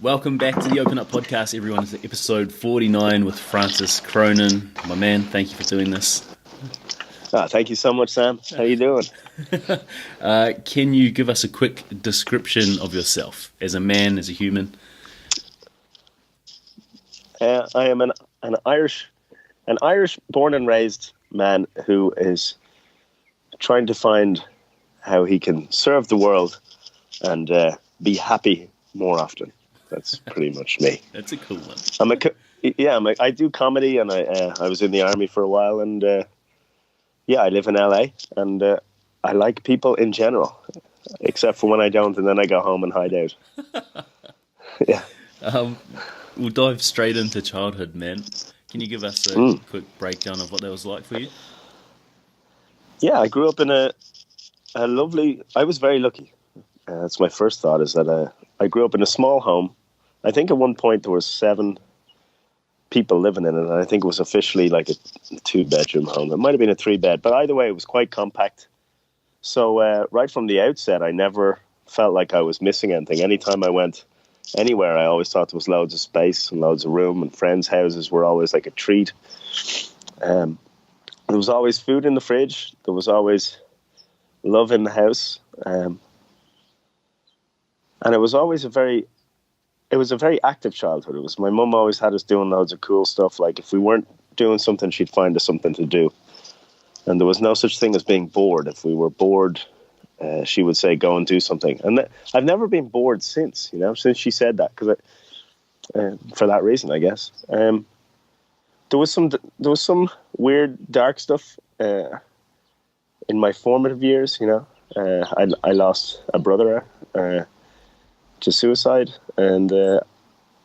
Welcome back to the Open Up Podcast, everyone. It's episode 49 with Francis Cronin. My man, thank you for doing this. Thank you so much, Sam. How you doing? Can you give us a quick description of yourself as a man, as a human? I am an Irish born and raised man who is trying to find how he can serve the world and be happy more often. That's pretty much me. That's a cool one. I do comedy, and I was in the army for a while, and I live in LA, and I like people in general, except for when I don't, and then I go home and hide out. Yeah. We'll dive straight into childhood, man. Can you give us a quick breakdown of what that was like for you? Yeah, I grew up in a lovely... I was very lucky. That's my first thought, is that I grew up in a small home. I think at one point there were 7 people living in it, and I think it was officially like a 2-bedroom home. It might have been a 3-bed, but either way, it was quite compact. So right from the outset, I never felt like I was missing anything. Anytime I went anywhere, I always thought there was loads of space and loads of room, and friends' houses were always like a treat. There was always food in the fridge. There was always love in the house. And it was always a very active childhood. It was, my mum always had us doing loads of cool stuff. Like if we weren't doing something, she'd find us something to do. And there was no such thing as being bored. If we were bored, she would say, go and do something. And I've never been bored since she said that, because for that reason, I guess. There was some weird, dark stuff in my formative years. I lost a brother to suicide, and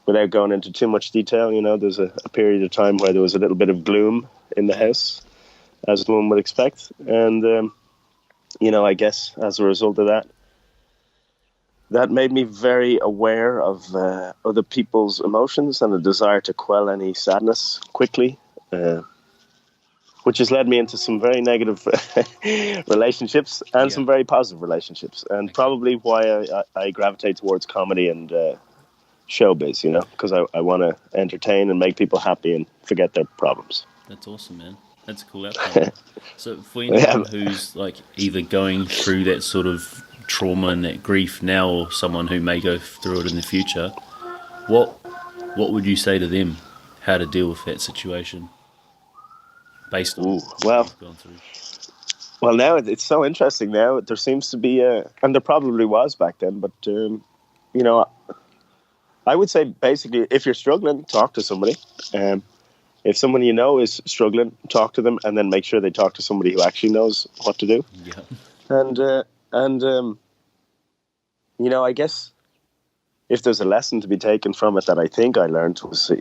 without going into too much detail, there's a period of time where there was a little bit of gloom in the house, as one would expect. And I guess as a result of that made me very aware of other people's emotions and a desire to quell any sadness quickly, which has led me into some very negative relationships and some very positive relationships, and probably why I gravitate towards comedy and showbiz, because I want to entertain and make people happy and forget their problems. That's awesome, man. That's a cool outcome. So for anyone who's like either going through that sort of trauma and that grief now, or someone who may go through it in the future, what would you say to them how to deal with that situation? Based on what you've gone through. Well, now it's so interesting. Now there seems to be and there probably was back then, but I would say basically, if you're struggling, talk to somebody. If someone is struggling, talk to them, and then make sure they talk to somebody who actually knows what to do. Yeah. And I guess if there's a lesson to be taken from it that I think I learned was,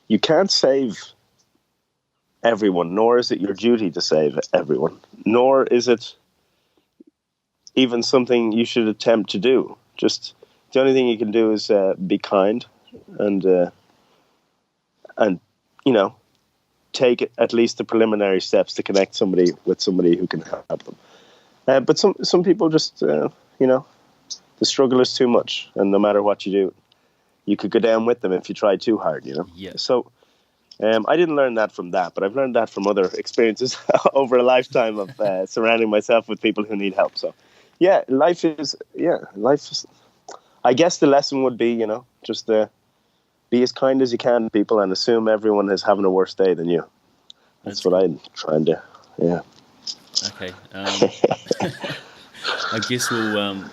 you can't save everyone, nor is it your duty to save everyone, nor is it even something you should attempt to do. Just the only thing you can do is be kind and take at least the preliminary steps to connect somebody with somebody who can help them. But some people just, the struggle is too much, and no matter what you do, you could go down with them if you try too hard, Yeah. So I didn't learn that from that, but I've learned that from other experiences over a lifetime of surrounding myself with people who need help. So, life is. I guess the lesson would be, just be as kind as you can to people and assume everyone is having a worse day than you. That's what I'm trying to. Yeah. Okay. I guess we'll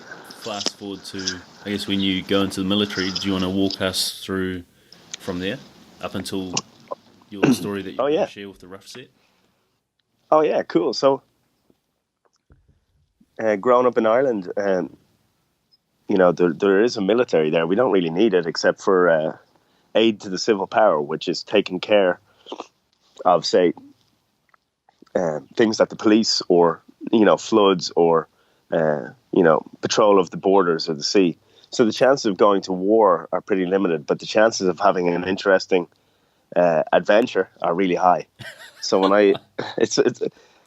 fast forward to, when you go into the military. Do you want to walk us through from there up until your story that you want to share with the rough set? Oh yeah, cool. So, growing up in Ireland, there is a military there. We don't really need it except for aid to the civil power, which is taking care of, say, things like the police or, floods or, patrol of the borders of the sea. So the chances of going to war are pretty limited, but the chances of having an interesting adventure are really high. So when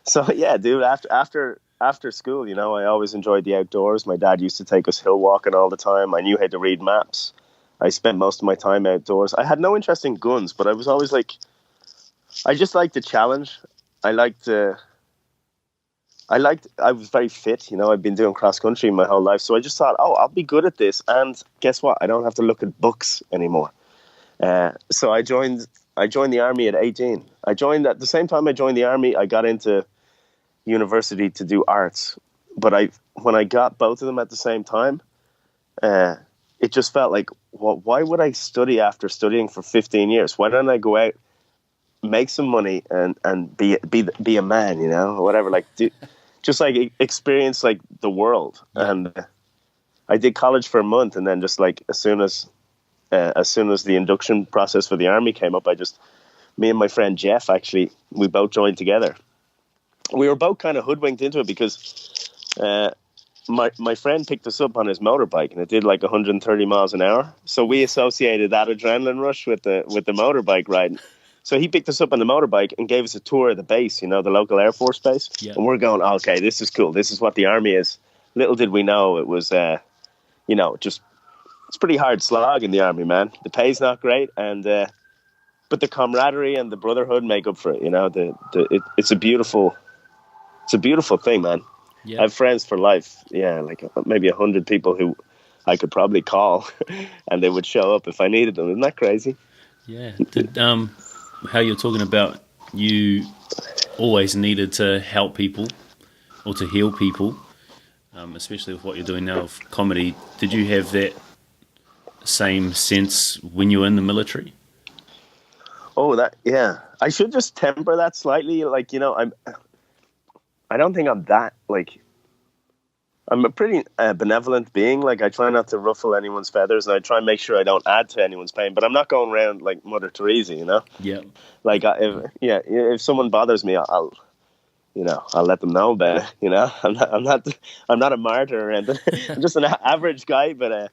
dude, after after school, I always enjoyed the outdoors. My dad used to take us hill walking all the time. I knew how to read maps. I spent most of my time outdoors. I had no interest in guns, but I was always like, I just liked the challenge. I was very fit. I've been doing cross country my whole life. So I just thought, I'll be good at this. And guess what? I don't have to look at books anymore. So I joined the army at 18. At the same time I joined the army, I got into university to do arts. But when I got both of them at the same time, it just felt like, why would I study after studying for 15 years? Why don't I go out, make some money, and be a man, or whatever, just like experience like the world. And I did college for a month, and then just like as soon as the induction process for the army came up, me and my friend Jeff, actually, we both joined together. We were both kind of hoodwinked into it because my friend picked us up on his motorbike, and it did like 130 miles an hour. So we associated that adrenaline rush with the motorbike riding. So he picked us up on the motorbike and gave us a tour of the base, the local Air Force base. Yeah. And we're going, okay, this is cool. This is what the army is. Little did we know it was, it's pretty hard slog in the army, man. The pay's not great, and but the camaraderie and the brotherhood make up for it. It's a beautiful thing, man. Yeah. I have friends for life. Yeah, like maybe 100 people who I could probably call, and they would show up if I needed them. Isn't that crazy? Yeah. How you're talking about you always needed to help people or to heal people, especially with what you're doing now of comedy. Did you have that same sense when you were in the military? Yeah. I should just temper that slightly. Like, I don't think I'm that, like, I'm a pretty benevolent being. Like, I try not to ruffle anyone's feathers, and I try and make sure I don't add to anyone's pain. But I'm not going around like Mother Teresa, Yeah. Like, if someone bothers me, I'll let them know about it. I'm not a martyr or anything. I'm just an average guy. But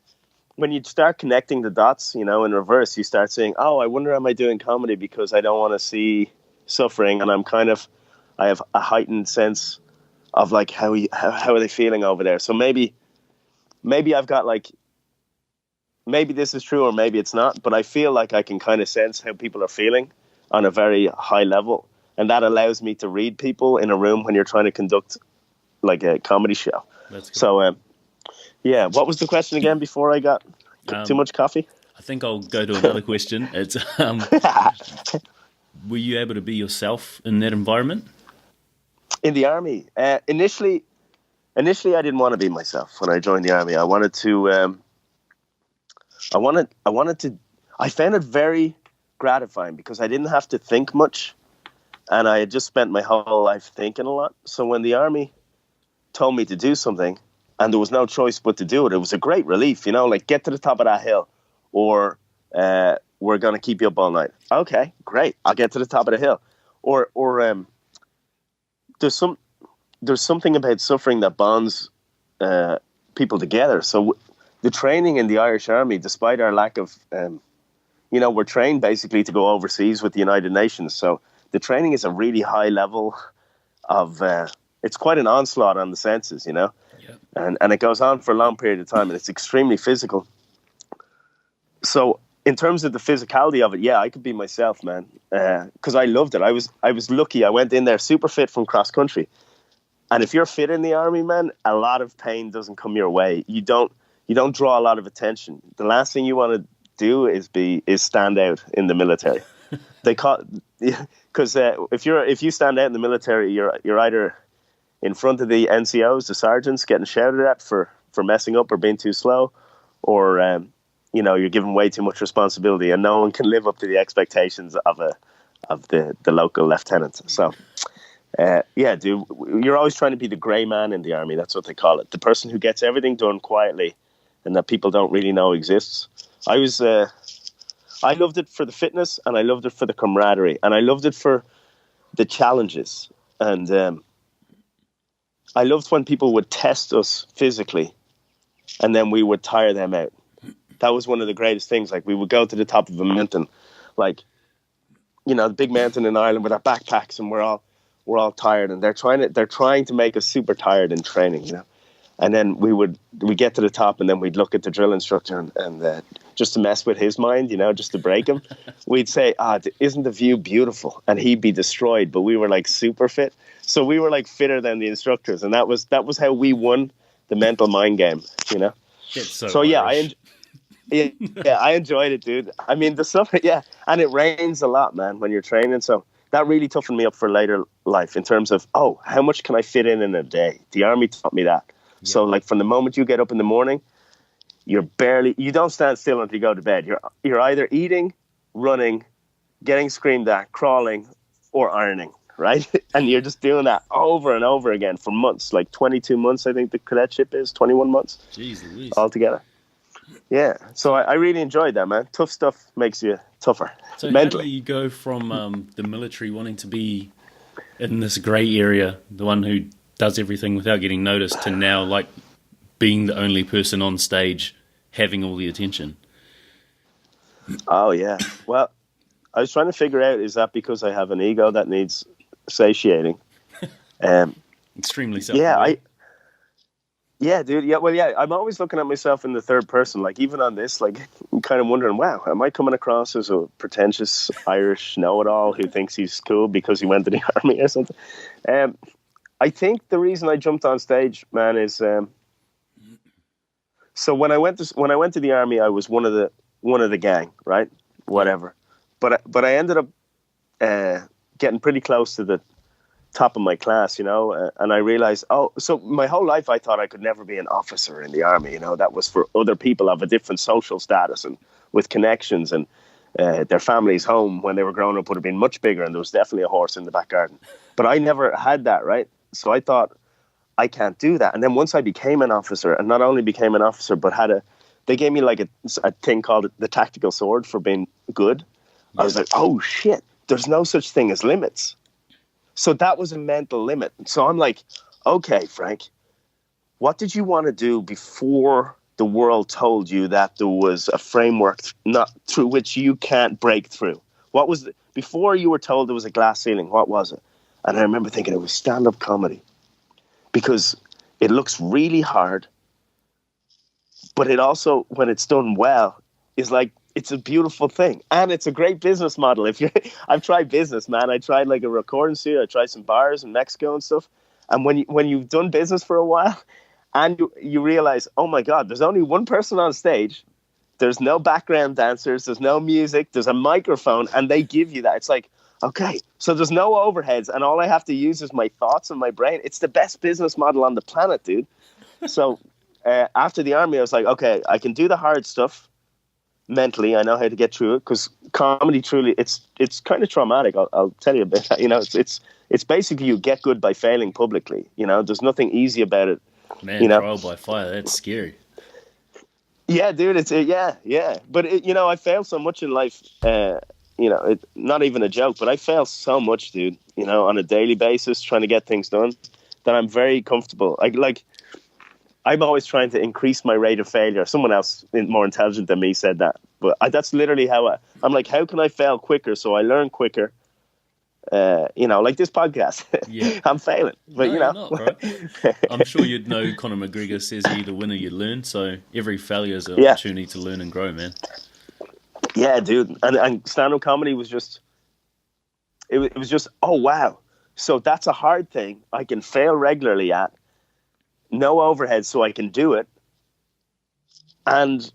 when you start connecting the dots, in reverse, you start saying, "Oh, I wonder, am I doing comedy because I don't want to see suffering?" And I have a heightened sense of like how are they feeling over there. So maybe I've got like, maybe this is true or maybe it's not, but I feel like I can kind of sense how people are feeling on a very high level, and that allows me to read people in a room when you're trying to conduct like a comedy show. That's cool. So yeah, what was the question again before I got too much coffee? I think I'll go to another question. It's were you able to be yourself in that environment? In the army, initially, I didn't want to be myself when I joined the army. I wanted to. I found it very gratifying because I didn't have to think much, and I had just spent my whole life thinking a lot. So when the army told me to do something, and there was no choice but to do it, it was a great relief. Like, get to the top of that hill, or we're going to keep you up all night. Okay, great. I'll get to the top of the hill, or there's something about suffering that bonds people together. So the training in the Irish Army, despite our lack of, we're trained basically to go overseas with the United Nations. So the training is a really high level of, it's quite an onslaught on the senses, Yeah. And it goes on for a long period of time, and it's extremely physical. So in terms of the physicality of it, yeah, I could be myself, man, because I loved it. I was lucky. I went in there super fit from cross country, and if you're fit in the army, man, a lot of pain doesn't come your way. You don't draw a lot of attention. The last thing you want to do is stand out in the military. Because if you stand out in the military, you're either in front of the NCOs, the sergeants, getting shouted at for messing up or being too slow, or you're given way too much responsibility, and no one can live up to the expectations of the local lieutenant. So, yeah, dude, you're always trying to be the grey man in the army. That's what they call it. The person who gets everything done quietly and that people don't really know exists. I loved it for the fitness, and I loved it for the camaraderie, and I loved it for the challenges. And I loved when people would test us physically, and then we would tire them out. That was one of the greatest things. Like, we would go to the top of a mountain, like, the big mountain in Ireland with our backpacks, and we're all we're all tired, and they're trying to make us super tired in training, And then we get to the top, and then we'd look at the drill instructor and just to mess with his mind, just to break him, we'd say, isn't the view beautiful? And he'd be destroyed, but we were like super fit. So we were like fitter than the instructors, and that was how we won the mental mind game, That's So yeah, I enjoyed it, dude. I mean, the stuff, and it rains a lot, man, when you're training. So that really toughened me up for later life in terms of, how much can I fit in a day? The army taught me that. Yeah. So like from the moment you get up in the morning, you don't stand still until you go to bed. You're either eating, running, getting screamed at, crawling, or ironing, right? And you're just doing that over and over again for months, like 22 months, I think the cadetship is, 21 months. Jeez Louise. Altogether. Yeah, so I really enjoyed that, man. Tough stuff makes you tougher. So mentally. How do you go from the military wanting to be in this grey area, the one who does everything without getting noticed, to now like being the only person on stage having all the attention? Oh, yeah. Well, I was trying to figure out, is that because I have an ego that needs satiating? Extremely self-aware. Yeah, dude. Yeah, well, yeah. I'm always looking at myself in the third person. Like even on this, like I'm kind of wondering, wow, am I coming across as a pretentious Irish know-it-all who thinks he's cool because he went to the army or something? I think the reason I jumped on stage, man, is so when I went to the army, I was one of the gang, right? Whatever. But I ended up getting pretty close to the top of my class, and I realized, so my whole life I thought I could never be an officer in the army, that was for other people of a different social status and with connections, and their family's home when they were growing up would have been much bigger, and there was definitely a horse in the back garden. But I never had that, right? So I thought, I can't do that. And then once I became an officer, and not only became an officer, but they gave me like a thing called the tactical sword for being good. I was like, oh shit, there's no such thing as limits. So that was a mental limit. So I'm like, okay, Frank, what did you want to do before the world told you that there was a framework not through which you can't break through? What was before you were told there was a glass ceiling? What was it? And I remember thinking it was stand-up comedy, because it looks really hard, but it also, when it's done well, is like, it's a beautiful thing, and it's a great business model. I've tried business, man. I tried like a recording studio. I tried some bars in Mexico and stuff. And when you've done business for a while, and you realize, oh my God, there's only one person on stage. There's no background dancers. There's no music. There's a microphone, and they give you that. It's like, okay, so there's no overheads, and all I have to use is my thoughts and my brain. It's the best business model on the planet, dude. So after the army, I was like, okay, I can do the hard stuff. Mentally, I know how to get through it, because comedy truly, it's kind of traumatic. I'll tell you a bit. It's basically you get good by failing publicly. There's nothing easy about it. Man, trial by fire, that's scary. Yeah, dude. It's yeah. But I failed so much in life. Not even a joke, but I fail so much, dude. On a daily basis, trying to get things done, that I'm very comfortable. I'm always trying to increase my rate of failure. Someone else more intelligent than me said that. But that's literally how I'm like, how can I fail quicker so I learn quicker? Like this podcast. Yeah. I'm failing. But, no, you're not, bro. I'm sure you'd know Conor McGregor says you either win or you learn. So every failure is an opportunity to learn and grow, man. Yeah, dude. And stand-up comedy was just, it was just, oh, wow. So that's a hard thing I can fail regularly at. No overhead, so I can do it, and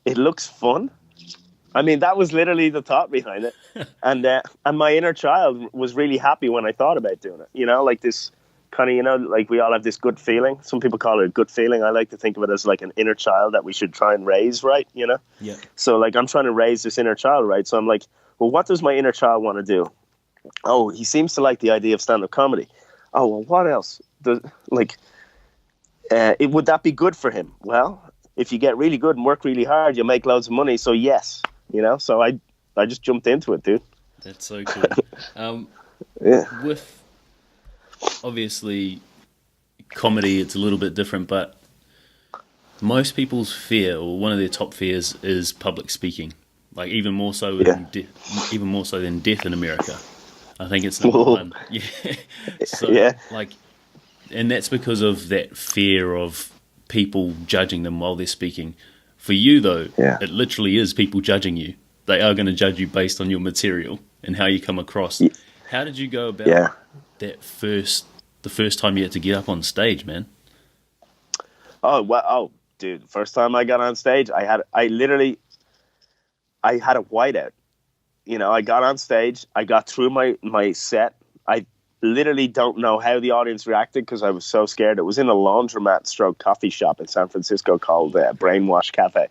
it looks fun. I mean, that was literally the thought behind it, and my inner child was really happy when I thought about doing it. Like this kind of, like we all have this good feeling. Some people call it a good feeling. I like to think of it as like an inner child that we should try and raise, right? Yeah. So like I'm trying to raise this inner child, right? So I'm like, well, what does my inner child want to do? Oh, he seems to like the idea of stand-up comedy. Oh, well, what else? Would that be good for him? Well, if you get really good and work really hard, you'll make loads of money. So yes, so I just jumped into it, dude. That's so cool. Yeah. With obviously comedy, it's a little bit different, but most people's fear, or one of their top fears, is public speaking. Like even more so than death in America. I think it's number one. Yeah. So, Yeah. like, and that's because of that fear of people judging them while they're speaking. For you, though, Yeah. it literally is people judging you. They are going to judge you based on your material and how you come across. How did you go about Yeah. the first time you had to get up on stage, man? Oh, well, oh, dude, first time I got on stage, I had a whiteout. You know, I got on stage, I got through my set. I literally don't know how the audience reacted because I was so scared. It was in a laundromat stroke coffee shop in San Francisco called Brainwash Cafe.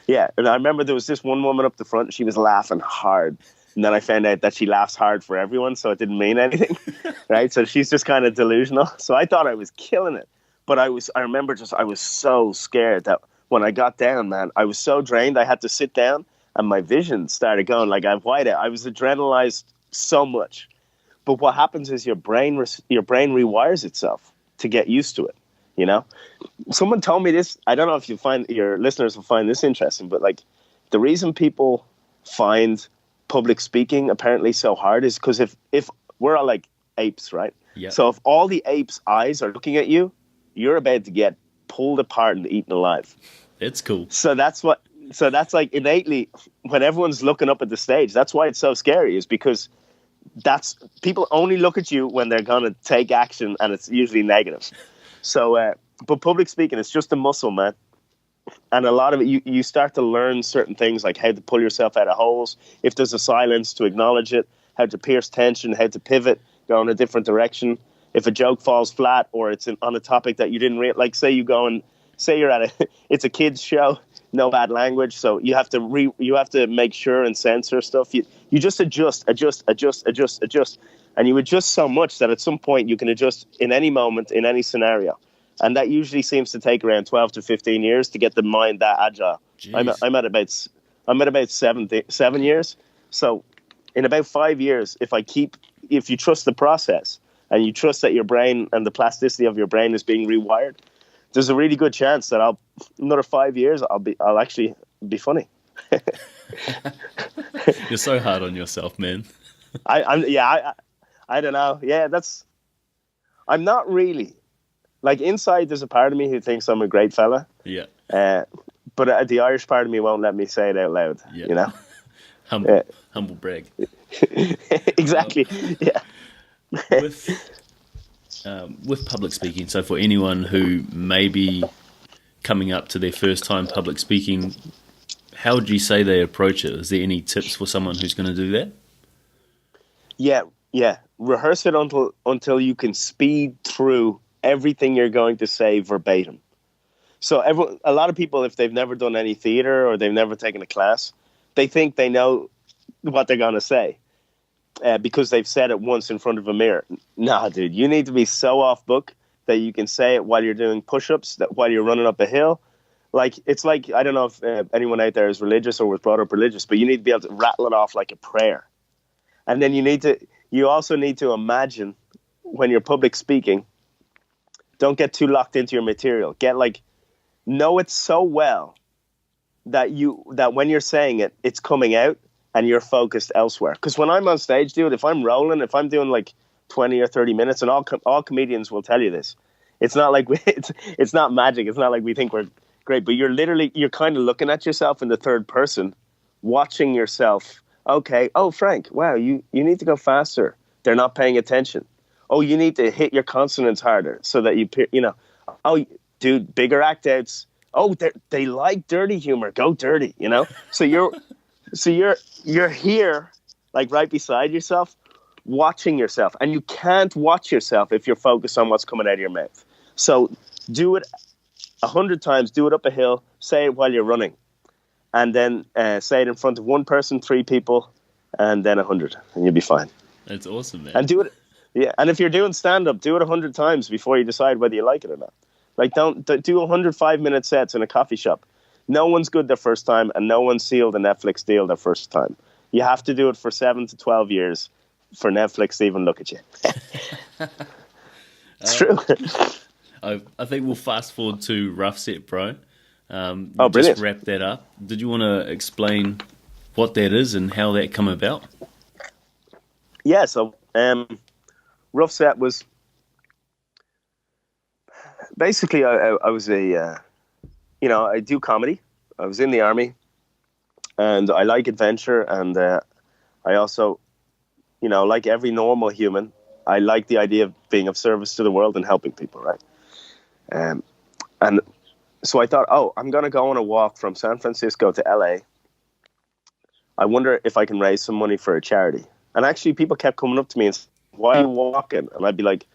Yeah, and I remember there was this one woman up the front, and she was laughing hard. And then I found out that she laughs hard for everyone, so it didn't mean anything, right? So she's just kind of delusional. So I thought I was killing it. But I remember I was so scared that when I got down, man, I was so drained, I had to sit down, and my vision started going like I'm white out. I was adrenalized so much. But what happens is your brain rewires itself to get used to it, you know? Someone told me this. I don't know if your listeners will find this interesting, but like the reason people find public speaking apparently so hard is because if we're all like apes, right? Yeah. So if all the apes' eyes are looking at you, you're about to get pulled apart and eaten alive. It's cool. So that's like innately when everyone's looking up at the stage, that's why it's so scary, is because that's people only look at you when they're going to take action, and it's usually negative. So, but public speaking, it's just a muscle, man. And a lot of it, you start to learn certain things like how to pull yourself out of holes. If there's a silence, to acknowledge it, how to pierce tension, how to pivot, go in a different direction. If a joke falls flat or it's on a topic that you didn't like, say you're at it's a kids show, no bad language. So you have to make sure and censor stuff. You just adjust. And you adjust so much that at some point you can adjust in any moment, in any scenario. And that usually seems to take around 12 to 15 years to get the mind that agile. I'm at about 7 years. So in about 5 years, if you trust the process and you trust that your brain and the plasticity of your brain is being rewired, there's a really good chance that another 5 years, I'll actually be funny. You're so hard on yourself, man. I don't know. Yeah, I'm not really. Like inside, there's a part of me who thinks I'm a great fella. Yeah. But the Irish part of me won't let me say it out loud. Yeah. You know. Humble brag. Exactly. Yeah. With public speaking, so for anyone who may be coming up to their first time public speaking, how would you say they approach it? Is there any tips for someone who's going to do that? Yeah. Rehearse it until you can speed through everything you're going to say verbatim. So a lot of people, if they've never done any theater or they've never taken a class, they think they know what they're going to say because they've said it once in front of a mirror. Nah, dude, you need to be so off book that you can say it while you're doing push-ups, that while you're running up a hill. Like, it's like, I don't know if anyone out there is religious or was brought up religious, but you need to be able to rattle it off like a prayer. And then you also need to imagine when you're public speaking, don't get too locked into your material. Know it so well that when you're saying it, it's coming out and you're focused elsewhere. Because when I'm on stage, dude, if I'm rolling, if I'm doing like 20 or 30 minutes, and all comedians will tell you this, it's not like it's not magic. It's not like we think we're great, but you're kind of looking at yourself in the third person, watching yourself. Okay, oh, Frank, wow, you need to go faster. They're not paying attention. Oh, you need to hit your consonants harder so that oh, dude, bigger act outs. Oh, they like dirty humor. Go dirty, So you're here, like right beside yourself, watching yourself. And you can't watch yourself if you're focused on what's coming out of your mouth. So do it 100 times, do it up a hill, say it while you're running. And then say it in front of one person, 3 people, and then 100, and you'll be fine. That's awesome, man. And do it. Yeah, and if you're doing stand-up, do it 100 times before you decide whether you like it or not. Like, don't do 105-minute sets in a coffee shop. No one's good their first time, and no one sealed a Netflix deal their first time. You have to do it for 7 to 12 years for Netflix to even look at you. It's true. I think we'll fast forward to Rough Set, bro. Brilliant. Just wrap that up. Did you want to explain what that is and how that come about? Yeah, so Rough set was basically I was I do comedy. I was in the army, and I like adventure, and I also, like every normal human, I like the idea of being of service to the world and helping people, right? And so I thought, I'm going to go on a walk from San Francisco to LA. I wonder if I can raise some money for a charity. And actually, people kept coming up to me and saying, why are you walking? And I'd be like,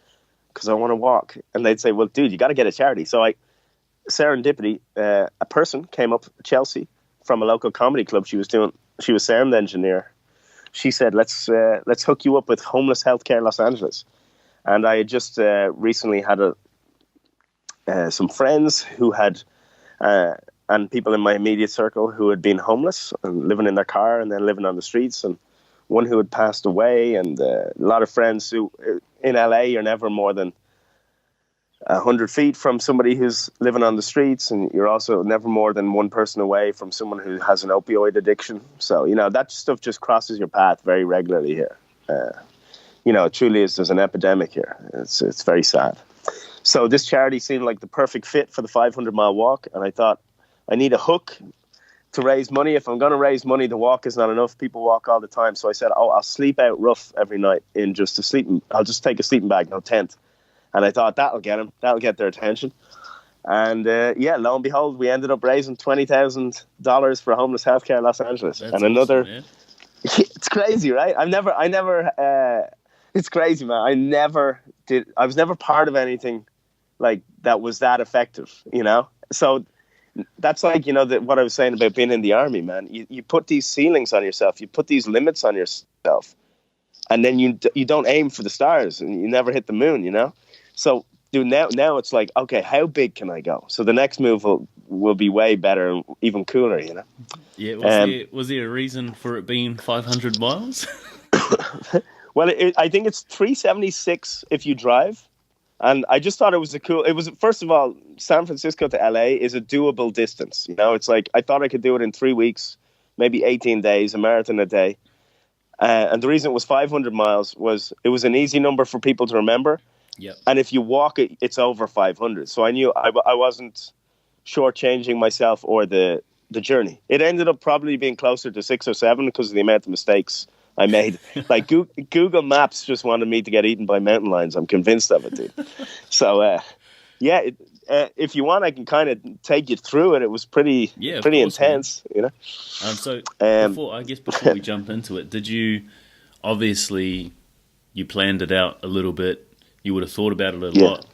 because I want to walk. And they'd say, well, dude, you got to get a charity. So serendipity, a person came up, Chelsea, from a local comedy club she was sound engineer. She said, let's hook you up with Homeless Healthcare Los Angeles. And I had just recently had some friends who had, and people in my immediate circle who had been homeless and living in their car and then living on the streets, and one who had passed away, and a lot of friends who in LA you're never more than 100 feet from somebody who's living on the streets, and you're also never more than one person away from someone who has an opioid addiction. So, that stuff just crosses your path very regularly here. It truly is, there's an epidemic here. It's very sad. So this charity seemed like the perfect fit for the 500-mile walk, and I thought, I need a hook to raise money. If I'm going to raise money, the walk is not enough. People walk all the time. So I said, I'll sleep out rough every night I'll just take a sleeping bag, no tent. And I thought, that'll get them. That'll get their attention. And lo and behold, we ended up raising $20,000 for homeless healthcare in Los Angeles. That's and another, awesome, it's crazy, right? It's crazy, man. I was never part of anything like that was that effective, So that's like, what I was saying about being in the army, man. You put these ceilings on yourself. You put these limits on yourself. And then you don't aim for the stars, and you never hit the moon, So, dude, now it's like, okay, how big can I go? So the next move will be way better and even cooler, Yeah, was there a reason for it being 500 miles? Well, I think it's 376 if you drive. And I just thought it was, first of all, San Francisco to LA is a doable distance. It's like, I thought I could do it in 3 weeks, maybe 18 days, a marathon a day. And the reason it was 500 miles was it was an easy number for people to remember. Yep. And if you walk it, it's over 500. So I knew I wasn't shortchanging myself or the journey. It ended up probably being closer to 6 or 7 because of the amount of mistakes I made. Like Google Maps just wanted me to get eaten by mountain lions. I'm convinced of it, dude. So, if you want, I can kind of take you through it. It was pretty intense, So before we jump into it, did you, obviously, you planned it out a little bit. You would have thought about it a lot.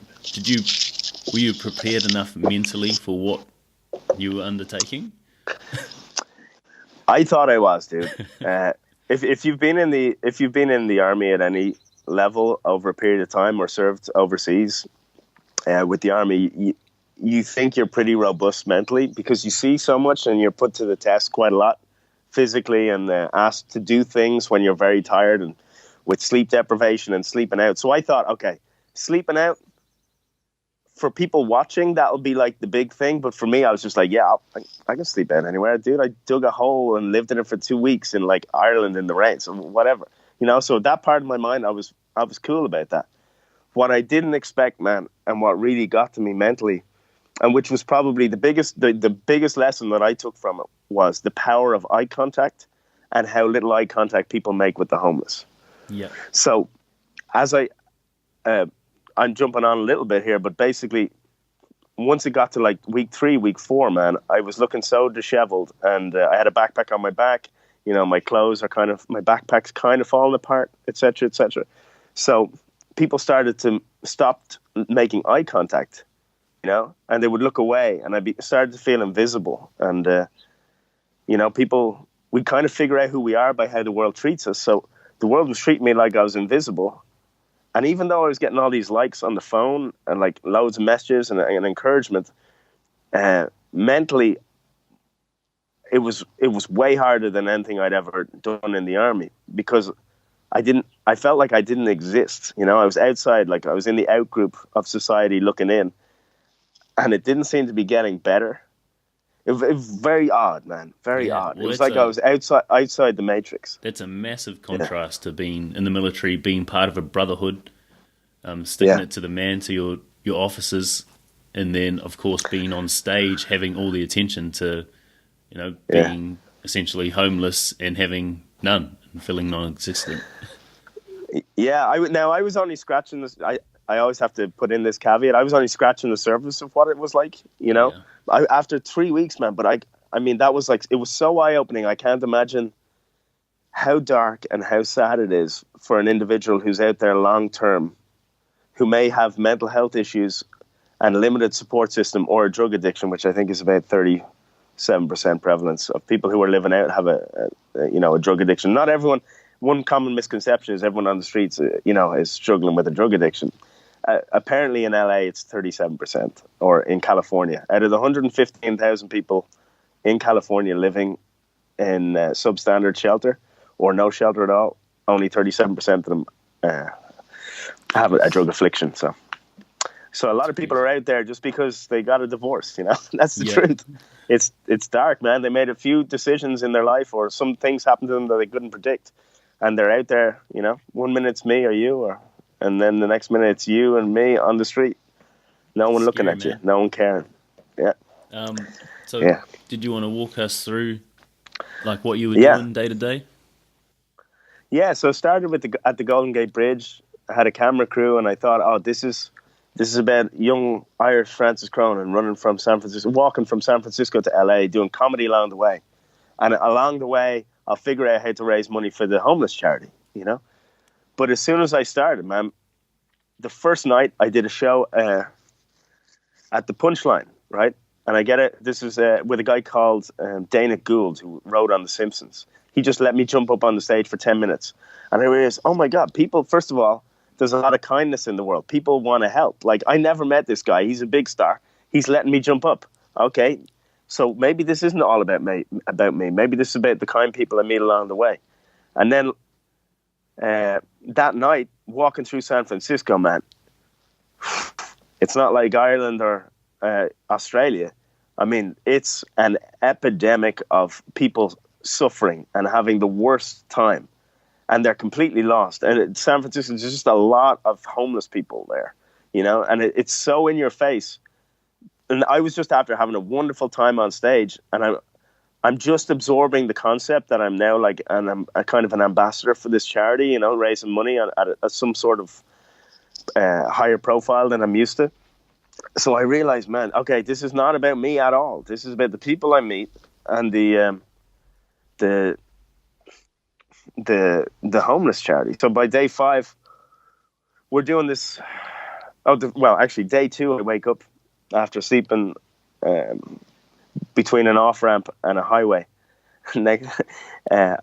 Were you prepared enough mentally for what you were undertaking? I thought I was, dude. If you've been in the army at any level over a period of time or served overseas with the army, you think you're pretty robust mentally because you see so much and you're put to the test quite a lot physically and asked to do things when you're very tired and with sleep deprivation and sleeping out. So I thought, okay, sleeping out for people watching, that'll be like the big thing. But for me, I was just like, I can sleep out anywhere, dude. I dug a hole and lived in it for 2 weeks in like Ireland in the rain. So whatever, so that part of my mind, I was cool about that. What I didn't expect, man, and what really got to me mentally, and which was probably the biggest lesson that I took from it, was the power of eye contact and how little eye contact people make with the homeless. Yeah. So as I'm jumping on a little bit here, but basically once it got to like week 3, week 4, man, I was looking so disheveled, and I had a backpack on my back. My clothes my backpack's kind of falling apart, etc., etc. So people started to stop making eye contact, and they would look away, and I started to feel invisible. And, we kind of figure out who we are by how the world treats us. So the world was treating me like I was invisible. And even though I was getting all these likes on the phone and like loads of messages and encouragement, mentally, it was way harder than anything I'd ever done in the army because I felt like I didn't exist. I was outside, like I was in the out group of society looking in, and it didn't seem to be getting better. It was very odd, man. Very Yeah, odd. It well, was like I was outside the Matrix. that's a massive Yeah, contrast to being in the military, being part of a brotherhood, sticking yeah, it to the man, to your officers, and then of course being on stage, having all the attention to, yeah. being essentially homeless and having none and feeling non-existent. Yeah, I was only scratching this. I always have to put in this caveat. I was only scratching the surface of what it was like. Yeah, After 3 weeks, man. But I mean, that was like, it was so eye opening. I can't imagine how dark and how sad it is for an individual who's out there long term, who may have mental health issues and a limited support system or a drug addiction, which I think is about 37% prevalence of people who are living out have a drug addiction. Not everyone. One common misconception is everyone on the streets, is struggling with a drug addiction. Apparently in LA, it's 37%, or in California. Out of the 115,000 people in California living in substandard shelter or no shelter at all, only 37% of them have a drug affliction. So a lot of people are out there just because they got a divorce, That's the truth. It's dark, man. They made a few decisions in their life, or some things happened to them that they couldn't predict. And they're out there, 1 minute it's me or you, and then the next minute it's you and me on the street. No one looking at you. No one caring. Yeah. Did you want to walk us through like what you were doing day to day? Yeah, so I started at the Golden Gate Bridge. I had a camera crew, and I thought, this is about young Irish Francis Cronin walking from San Francisco to LA, doing comedy along the way. And along the way, I'll figure out how to raise money for the homeless charity, But as soon as I started, man, the first night I did a show at the Punchline, right? And I get it. This was with a guy called Dana Gould, who wrote on The Simpsons. He just let me jump up on the stage for 10 minutes. And I realized, oh my God, people, first of all, there's a lot of kindness in the world. People want to help. Like, I never met this guy. He's a big star. He's letting me jump up. Okay. So maybe this isn't all about me. Maybe this is about the kind people I meet along the way. And then that night, walking through San Francisco, man, it's not like Ireland or Australia. I mean, it's an epidemic of people suffering and having the worst time. And they're completely lost. And San Francisco, there's just a lot of homeless people there, and it's so in your face. And I was just after having a wonderful time on stage, and I'm just absorbing the concept that I'm now and I'm a kind of an ambassador for this charity, raising money at some sort of higher profile than I'm used to. So I realized, man, okay, this is not about me at all. This is about the people I meet and the homeless charity. So by day 5, we're doing this. Actually, day 2, I wake up after sleeping between an off-ramp and a highway. It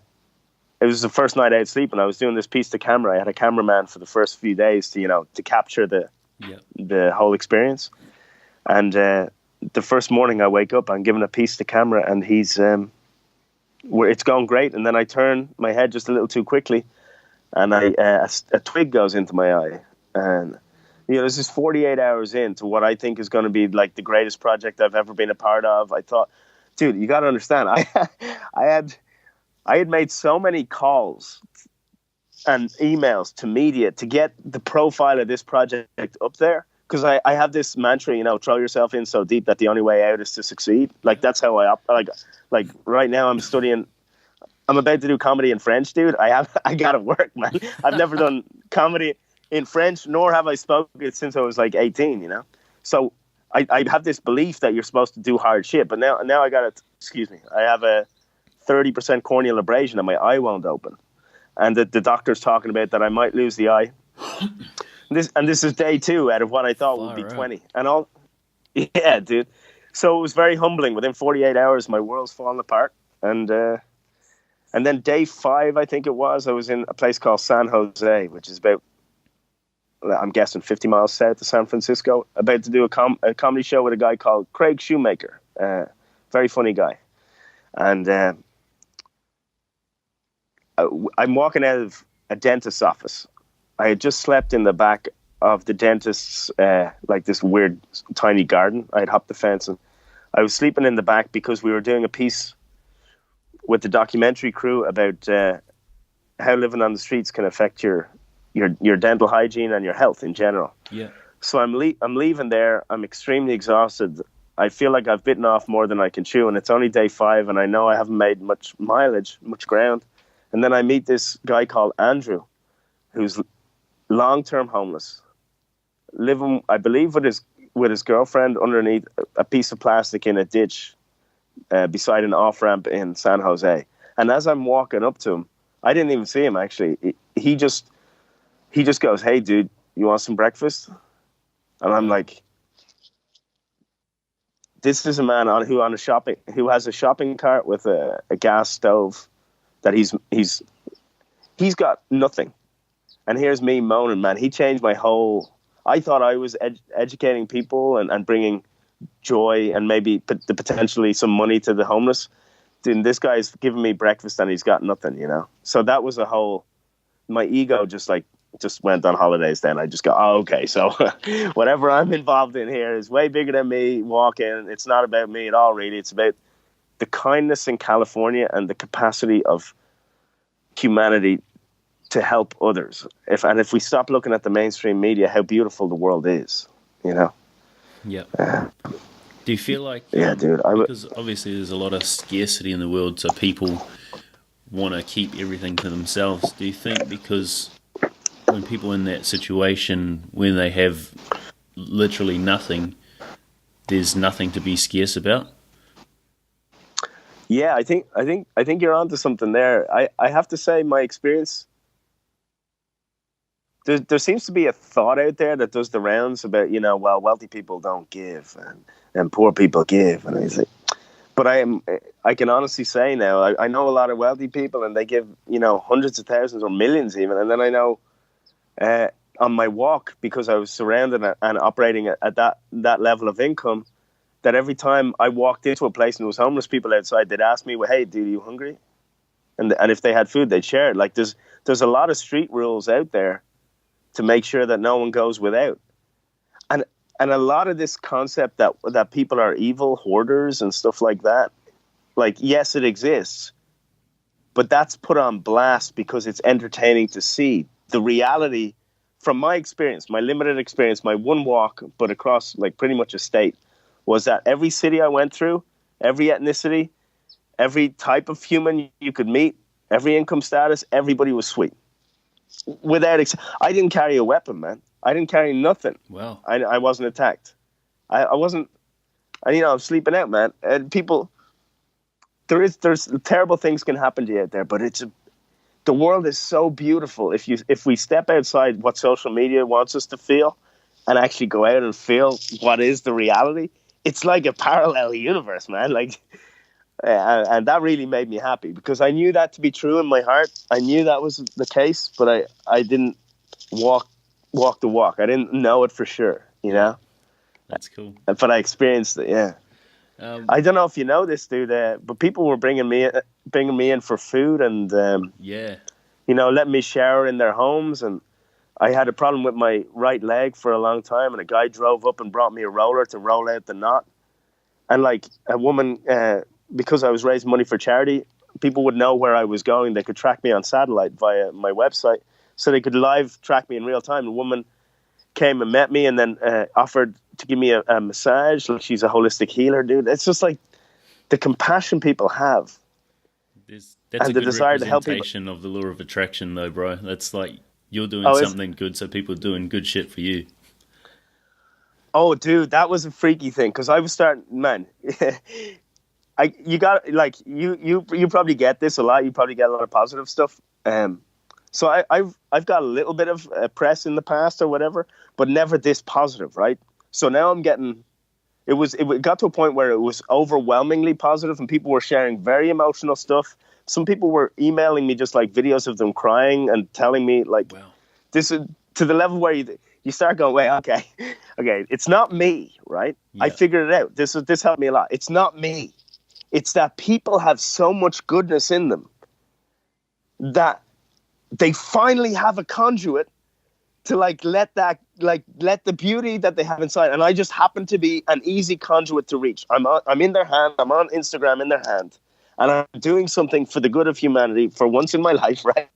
was the first night out sleeping. I was doing this piece to camera. I had a cameraman for the first few days to capture the whole experience. And the first morning I wake up, I'm given a piece to camera, and he's it's going great. And then I turn my head just a little too quickly, and a twig goes into my eye. And this is 48 hours into what I think is going to be like the greatest project I've ever been a part of. I thought, dude, you got to understand, I had made so many calls and emails to media to get the profile of this project up there. Because I have this mantra, throw yourself in so deep that the only way out is to succeed. Like, that's how like right now I'm about to do comedy in French, dude. I gotta work, man. I've never done comedy in French, nor have I spoken it since I was like 18, So I have this belief that you're supposed to do hard shit, but now I got it. Excuse me. I have a 30% corneal abrasion and my eye won't open. And the doctor's talking about that I might lose the eye. This is day 2 out of what I thought would be 20. And all, yeah, dude. So it was very humbling. Within 48 hours, my world's fallen apart. And then day 5, I think it was, I was in a place called San Jose, which is about, I'm guessing, 50 miles south of San Francisco, about to do a comedy show with a guy called Craig Shoemaker. Very funny guy. And I'm walking out of a dentist's office. I had just slept in the back of the dentist's, like this weird tiny garden. I had hopped the fence, and I was sleeping in the back because we were doing a piece with the documentary crew about how living on the streets can affect your dental hygiene and your health in general. Yeah. So I'm leaving there. I'm extremely exhausted. I feel like I've bitten off more than I can chew, and it's only day 5, and I know I haven't made much mileage, much ground. And then I meet this guy called Andrew, who's long-term homeless, living, I believe, with his girlfriend underneath a piece of plastic in a ditch beside an off-ramp in San Jose. And as I'm walking up to him, I didn't even see him, actually. He just goes, "Hey, dude, you want some breakfast?" And I'm like, this is a man who has a shopping cart with a gas stove that he's got nothing. And here's me moaning, man. He changed my whole... I thought I was educating people and bringing joy and maybe potentially some money to the homeless. Dude, this guy's giving me breakfast and he's got nothing, you know? So that was my ego just went on holidays then. I just go, oh, okay, so whatever I'm involved in here is way bigger than me walking. It's not about me at all, really. It's about the kindness in California and the capacity of humanity to help others. If we stop looking at the mainstream media, how beautiful the world is, you know? Yeah. Do you feel like... yeah, dude. Because obviously there's a lot of scarcity in the world, so people want to keep everything to themselves. Do you think because when people in that situation, when they have literally nothing, there's nothing to be scarce about? Yeah, I think you're onto something there. I have to say, my experience, there seems to be a thought out there that does the rounds about, you know, well, wealthy people don't give and poor people give, and I say, but I can honestly say now, I know a lot of wealthy people and they give, you know, hundreds of thousands or millions even, and then I know on my walk, because I was surrounded and operating at that level of income, that every time I walked into a place and there was homeless people outside, they'd ask me, well, "Hey, dude, are you hungry?" And if they had food, they'd share it. Like there's a lot of street rules out there to make sure that no one goes without. And a lot of this concept that people are evil hoarders and stuff like that, like, yes, it exists, but that's put on blast because it's entertaining to see. The reality, from my experience, my limited experience, my one walk, but across like pretty much a state, was that every city I went through, every ethnicity, every type of human you could meet, every income status, everybody was sweet. I didn't carry a weapon, man. I didn't carry nothing. Wow. I wasn't attacked. I wasn't, you know, I'm sleeping out, man. And people, there's terrible things can happen to you out there, but the world is so beautiful. If we step outside what social media wants us to feel and actually go out and feel what is the reality, it's like a parallel universe, man. Like, and that really made me happy because I knew that to be true in my heart. I knew that was the case, but I didn't walk the walk. I didn't know it for sure, you know? That's cool. But I experienced it, yeah. I don't know if you know this, dude, but people were bringing me in for food and, yeah, you know, letting me shower in their homes. And I had a problem with my right leg for a long time, and a guy drove up and brought me a roller to roll out the knot. And like a woman, because I was raising money for charity, people would know where I was going. They could track me on satellite via my website, so they could live track me in real time. A woman came and met me and then offered to give me a massage. Like, she's a holistic healer, dude. It's just like the compassion people have. That's and a the good desire to help people. representation of the law of attraction, though, bro. That's like you're doing something good, so people are doing good shit for you. Oh, dude, that was a freaky thing because I was starting, man. You probably get this a lot. You probably get a lot of positive stuff. So I've got a little bit of press in the past or whatever, but never this positive, right? So now I'm getting. It got to a point where it was overwhelmingly positive, and people were sharing very emotional stuff. Some people were emailing me just like videos of them crying and telling me like, wow. This is to the level where you start going, wait, okay, it's not me, right? Yeah. I figured it out. This helped me a lot. It's not me. It's that people have so much goodness in them that they finally have a conduit to like let the beauty that they have inside, and I just happen to be an easy conduit to reach. I'm in their hand. I'm on Instagram in their hand, and I'm doing something for the good of humanity for once in my life, right?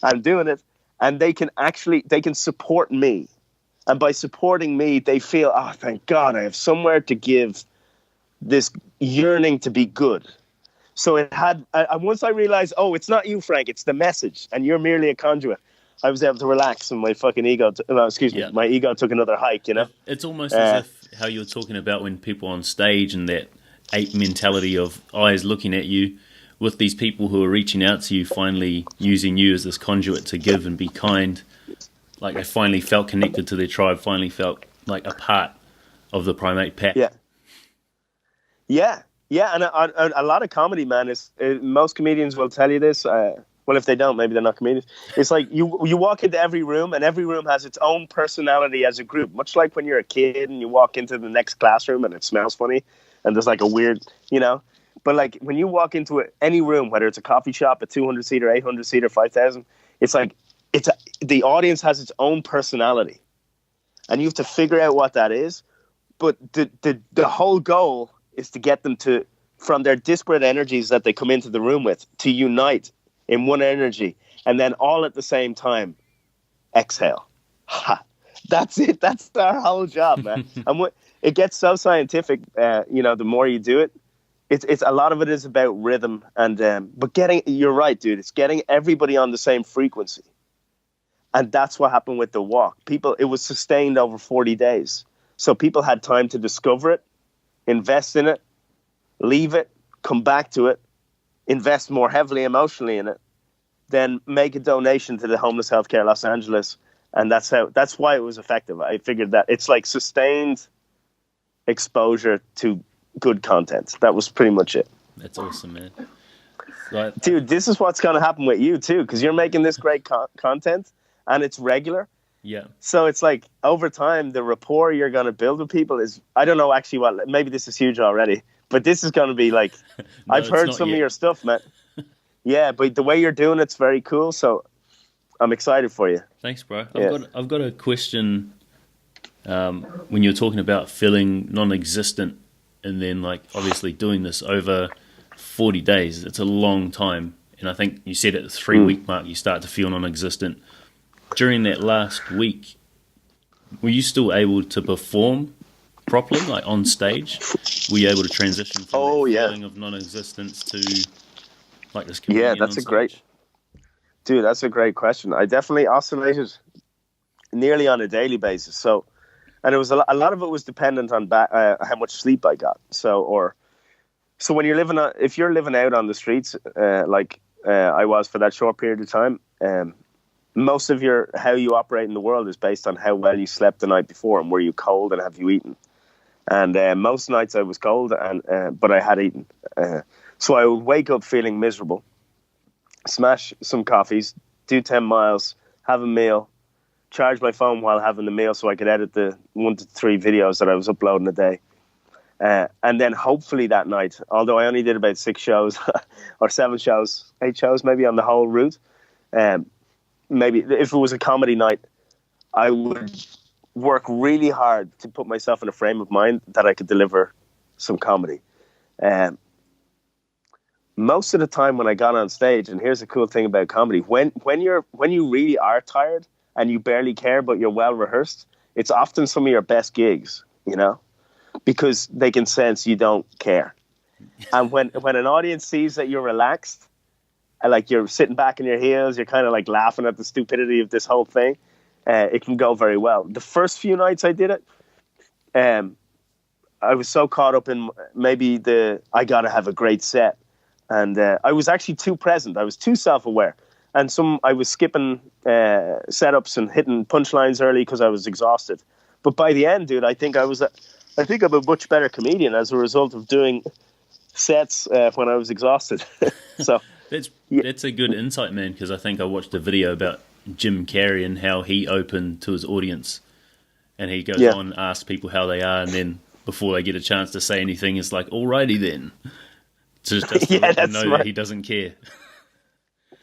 I'm doing it, and they can support me, and by supporting me, they feel, oh, thank God, I have somewhere to give this yearning to be good. So it had. Once I realized, oh, it's not you, Frank. It's the message, and you're merely a conduit. I was able to relax, and my fucking ego. My ego took another hike. You know, it's almost as if how you're talking about when people on stage and that ape mentality of eyes looking at you, with these people who are reaching out to you, finally using you as this conduit to give and be kind. Like they finally felt connected to their tribe. Finally felt like a part of the primate pack. Yeah, and a lot of comedy, man, most comedians will tell you this. Well, if they don't, maybe they're not comedians. It's like you walk into every room, and every room has its own personality as a group. Much like when you're a kid and you walk into the next classroom and it smells funny, and there's like a weird, you know. But like when you walk into any room, whether it's a coffee shop, a 200-seater, 800-seater, 5,000, it's like the audience has its own personality, and you have to figure out what that is. But the whole goal is to get them to, from their disparate energies that they come into the room with, to unite in one energy, and then all at the same time, exhale. That's it. That's our whole job, man. And it gets so scientific, the more you do it, it's a lot of it is about rhythm, and but you're right, dude. It's getting everybody on the same frequency, and that's what happened with the walk. It was sustained over 40 days, so people had time to discover it, invest in it, leave it, come back to it, invest more heavily emotionally in it, then make a donation to the Homeless Healthcare Los Angeles. And that's why it was effective. I figured that it's like sustained exposure to good content. That was pretty much it. That's awesome, man. Dude, this is what's going to happen with you too, because you're making this great content and it's regular. Yeah. So it's like over time, the rapport you're going to build with people is, I don't know actually maybe this is huge already, but this is going to be like, no, I've heard some of your stuff, man. Yeah, but the way you're doing it's very cool. So I'm excited for you. Thanks, bro. I've got a question. When you're talking about feeling non-existent, and then like obviously doing this over 40 days, it's a long time. And I think you said at the 3-week mark, you start to feel non-existent. During that last week, were you still able to perform properly, like on stage? Were you able to transition from that feeling of non-existence to like this comedian that's on a great... Dude, that's a great question. I definitely oscillated nearly on a daily basis. So, and it was a lot of it was dependent on how much sleep I got. So when if you're living out on the streets, like I was for that short period of time, most of how you operate in the world is based on how well you slept the night before and were you cold and have you eaten. And most nights I was cold, but I had eaten. So I would wake up feeling miserable, smash some coffees, do 10 miles, have a meal, charge my phone while having the meal so I could edit the 1 to 3 videos that I was uploading a day. And then hopefully that night, although I only did about 6 shows or 7 shows, 8 shows maybe on the whole route, maybe if it was a comedy night, I would work really hard to put myself in a frame of mind that I could deliver some comedy. Most of the time when I got on stage, and here's the cool thing about comedy, when you really are tired and you barely care but you're well rehearsed, it's often some of your best gigs, you know, because they can sense you don't care. And when an audience sees that you're relaxed, and like you're sitting back in your heels, you're kind of like laughing at the stupidity of this whole thing, it can go very well. The first few nights I did it, I was so caught up in maybe I got to have a great set. And I was actually too present. I was too self-aware. And I was skipping setups and hitting punchlines early because I was exhausted. But by the end, dude, I think I'm a much better comedian as a result of doing sets when I was exhausted. So that's a good insight, man, because I think I watched a video about Jim Carrey and how he opened to his audience. And he goes on and asks people how they are, and then before they get a chance to say anything, it's like, alrighty then. Just to let them know that he doesn't care.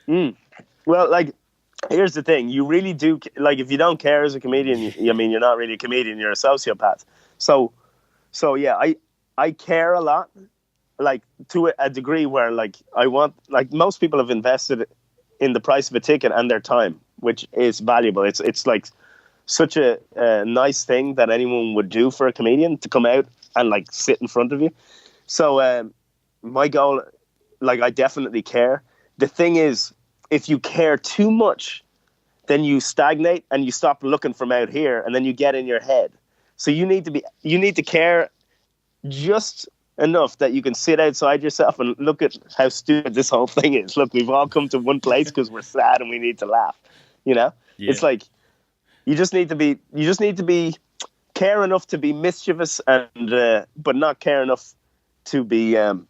Well, like, here's the thing: you really do like if you don't care as a comedian. I mean, you're not really a comedian; you're a sociopath. So, yeah, I care a lot, like to a degree where like I want like most people have invested in the price of a ticket and their time, which is valuable. It's like such a nice thing that anyone would do for a comedian to come out and like sit in front of you. So my goal, like I definitely care. The thing is, if you care too much, then you stagnate and you stop looking from out here, and then you get in your head. So you need to care just enough that you can sit outside yourself and look at how stupid this whole thing is. Look, we've all come to one place because we're sad and we need to laugh. You know, It's like you just need to be care enough to be mischievous and but not care enough to be to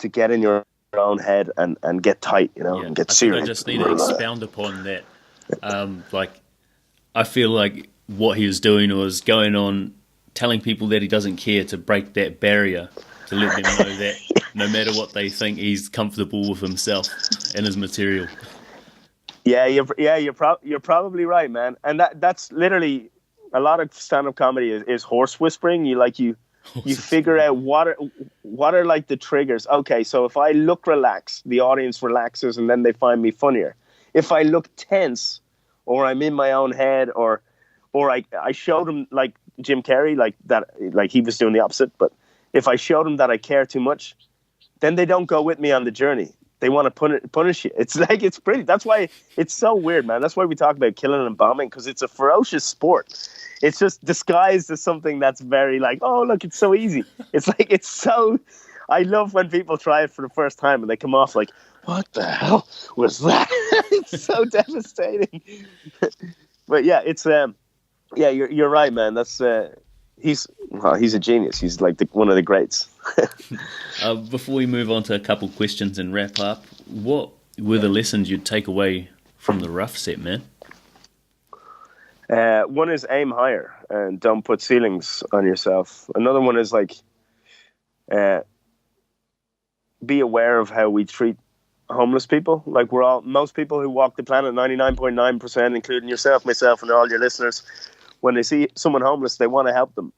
get in your own head and get tight, and get serious. I just need to expound upon that. Like, I feel like what he was doing was going on telling people that he doesn't care, to break that barrier, to let them know that no matter what they think, he's comfortable with himself and his material. Yeah, you're probably right, man. And that's literally a lot of stand-up comedy is horse whispering. You figure out what are like the triggers. Okay, so if I look relaxed, the audience relaxes, and then they find me funnier. If I look tense, or I'm in my own head, or I showed them like Jim Carrey, like that, like he was doing the opposite. But if I showed them that I care too much, then they don't go with me on the journey. They want to punish you. It's like, it's pretty. That's why it's so weird, man. That's why we talk about killing and bombing, because it's a ferocious sport. It's just disguised as something that's very like, oh, look, it's so easy. It's like, it's so. I love when people try it for the first time and they come off like, what the hell was that? It's so devastating. But yeah, it's yeah, you're right, man. That's he's a genius. He's like one of the greats. Before we move on to a couple questions and wrap up, what were the lessons you'd take away from the rough set, man? One is aim higher and don't put ceilings on yourself. Another one is like be aware of how we treat homeless people. Like most people who walk the planet, 99.9%, including yourself, myself, and all your listeners, when they see someone homeless, they want to help them.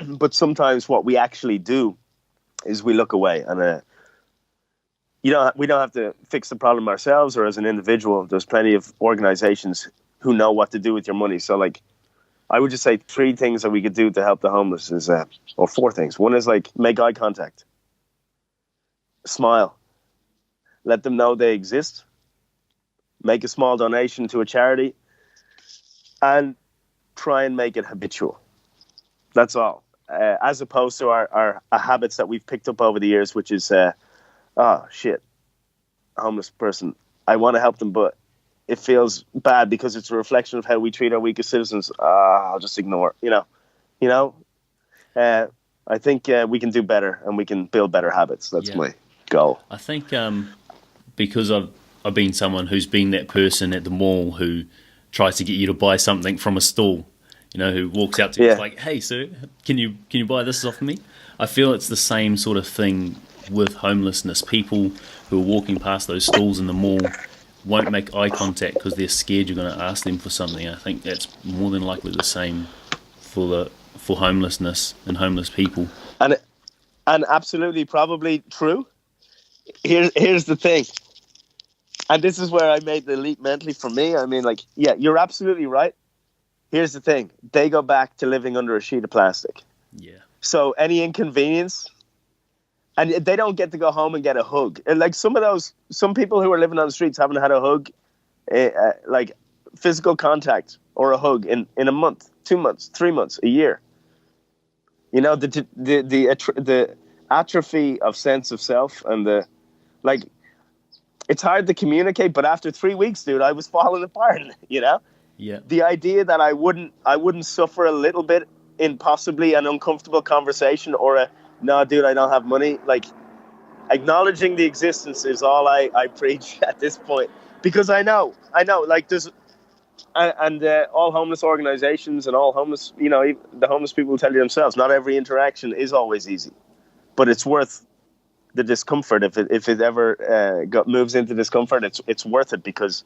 But sometimes what we actually do is we look away, and we don't have to fix the problem ourselves or as an individual. There's plenty of organizations who know what to do with your money. So like, I would just say 3 things that we could do to help the homeless is, or 4 things. One is like, make eye contact, smile, let them know they exist, make a small donation to a charity, and try and make it habitual. That's all. As opposed to our habits that we've picked up over the years, which is, oh shit, a homeless person, I want to help them, but it feels bad because it's a reflection of how we treat our weakest citizens. I'll just ignore it, I think we can do better, and we can build better habits. That's my goal. I think because I've been someone who's been that person at the mall who tries to get you to buy something from a stall, who walks out to you like, hey, sir, can you buy this off me? I feel it's the same sort of thing with homelessness. People who are walking past those stalls in the mall won't make eye contact because they're scared you're going to ask them for something. I think that's more than likely the same for homelessness and homeless people. And absolutely probably true. Here's the thing. And this is where I made the leap mentally for me. I mean, like, yeah, you're absolutely right. Here's the thing. They go back to living under a sheet of plastic. Yeah. So any inconvenience, and they don't get to go home and get a hug. And like some people who are living on the streets haven't had a hug, like physical contact or a hug in a month, 2 months, 3 months, a year. The atrophy of sense of self and it's hard to communicate, but after 3 weeks, dude, I was falling apart, Yeah. The idea that I wouldn't suffer a little bit in possibly an uncomfortable conversation or no, dude, I don't have money. Like, acknowledging the existence is all I preach at this point, because I know, like there's, and all homeless organizations and all homeless, the homeless people will tell you themselves, not every interaction is always easy, but it's worth the discomfort, if it ever moves into discomfort, it's worth it because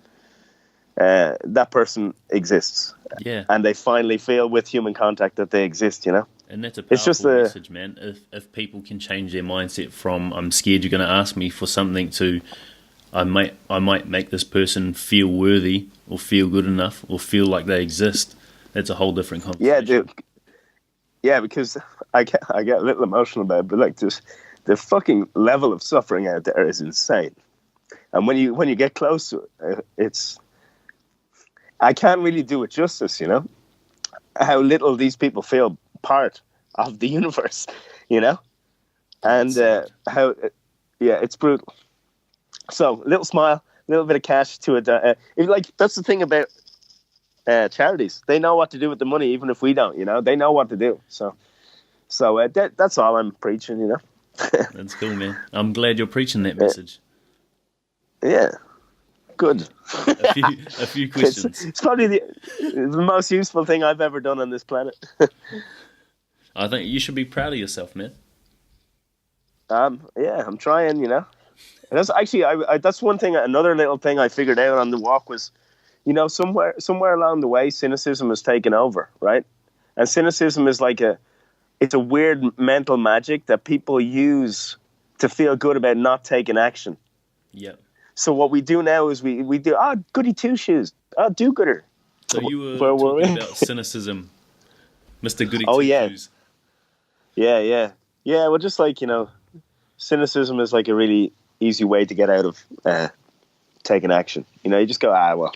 that person exists. Yeah. And they finally feel with human contact that they exist, you know? And that's a powerful message, man. If people can change their mindset from I'm scared you're going to ask me for something to I might make this person feel worthy or feel good enough or feel like they exist, that's a whole different conversation. Yeah, dude. Yeah, because I get a little emotional about it, but like the fucking level of suffering out there is insane. And when you get close to it, I can't really do it justice, you know? How little these people feel part of the universe, you know? And it's brutal. So, little smile, a little bit of cash to it. That's the thing about charities. They know what to do with the money, even if we don't, you know? They know what to do. So that's all I'm preaching, you know? That's cool, man. I'm glad you're preaching that message. Yeah. Good. a few questions. It's probably the most useful thing I've ever done on this planet. I think you should be proud of yourself, man. Yeah, I'm trying, you know. And that's actually, that's one thing. Another little thing I figured out on the walk was, you know, somewhere along the way, cynicism has taken over, right? And cynicism is it's a weird mental magic that people use to feel good about not taking action. Yeah. So what we do now is we do, goody two shoes, do-gooder. So you were talking about cynicism, Mr. Goody two shoes. Yeah. Well, just like, you know, cynicism is like a really easy way to get out of taking action. You know, you just go, well,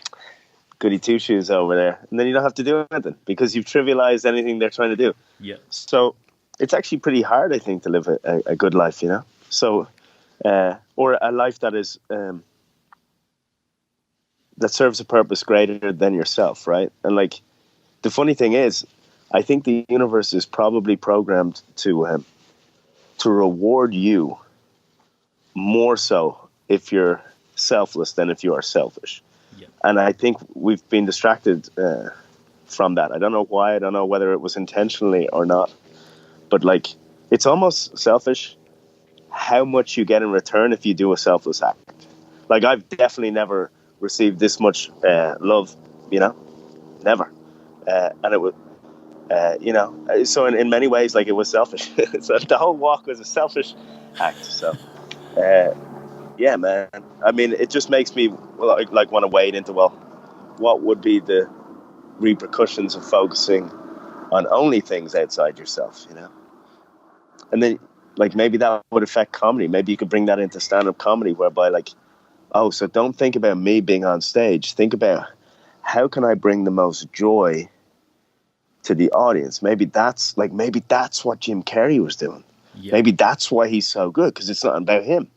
goody two shoes over there, and then you don't have to do anything because you've trivialized anything they're trying to do. Yeah. So it's actually pretty hard, I think, to live a good life, you know. So, or a life that is that serves a purpose greater than yourself, right? And like, the funny thing is, I think the universe is probably programmed to reward you more so if you're selfless than if you are selfish. Yeah. And I think we've been distracted from that. I don't know why. I don't know whether it was intentionally or not. But like, it's almost selfish how much you get in return if you do a selfless act. Like, I've definitely never received this much love, you know, never. And it would, you know, so in many ways, like, it was selfish. So the whole walk was a selfish act. So, yeah, man. I mean, it just makes me like want to wade into, well, what would be the repercussions of focusing on only things outside yourself, you know? And then, like, maybe that would affect comedy. Maybe you could bring that into stand-up comedy, whereby, like, oh, so don't think about me being on stage. Think about how can I bring the most joy to the audience. Maybe that's what Jim Carrey was doing. Yeah. Maybe that's why he's so good, because it's not about him.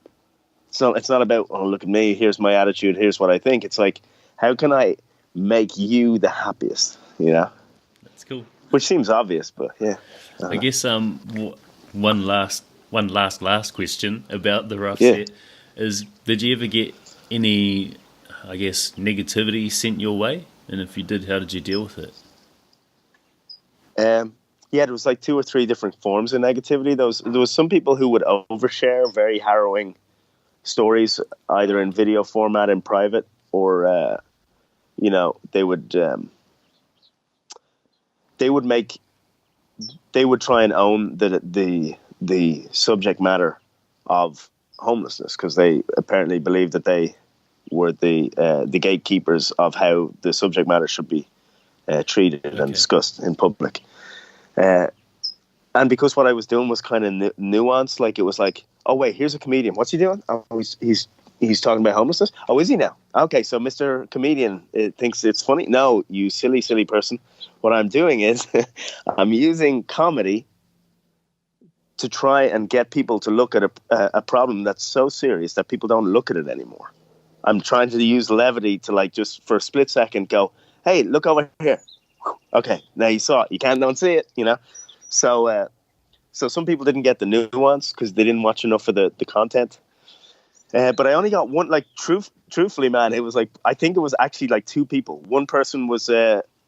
So it's not about, oh, look at me, here's my attitude, here's what I think. It's like, how can I make you the happiest, you know? That's cool. Which seems obvious, but yeah. I guess one last question about the rough set is, did you ever get any, I guess, negativity sent your way? And if you did, how did you deal with it? Yeah, there was like 2 or 3 different forms of negativity. There was some people who would overshare very harrowing stories, either in video format in private, or you know, they would try and own the subject matter of homelessness, because they apparently believed that they were the gatekeepers of how the subject matter should be treated and discussed in public. And because what I was doing was kind of nuanced, like, it was like, oh wait, here's a comedian. What's he doing? Oh, he's talking about homelessness. Oh, is he now? Okay, so Mr. Comedian thinks it's funny. No, you silly person. What I'm doing is I'm using comedy to try and get people to look at a problem that's so serious that people don't look at it anymore. I'm trying to use levity to, like, just for a split second go, hey, look over here. Okay, now you saw it. You can't unsee it, you know? So some people didn't get the nuance because they didn't watch enough of the content. But I only got one, like, truthfully, man, it was like, I think it was actually like 2 people. One person was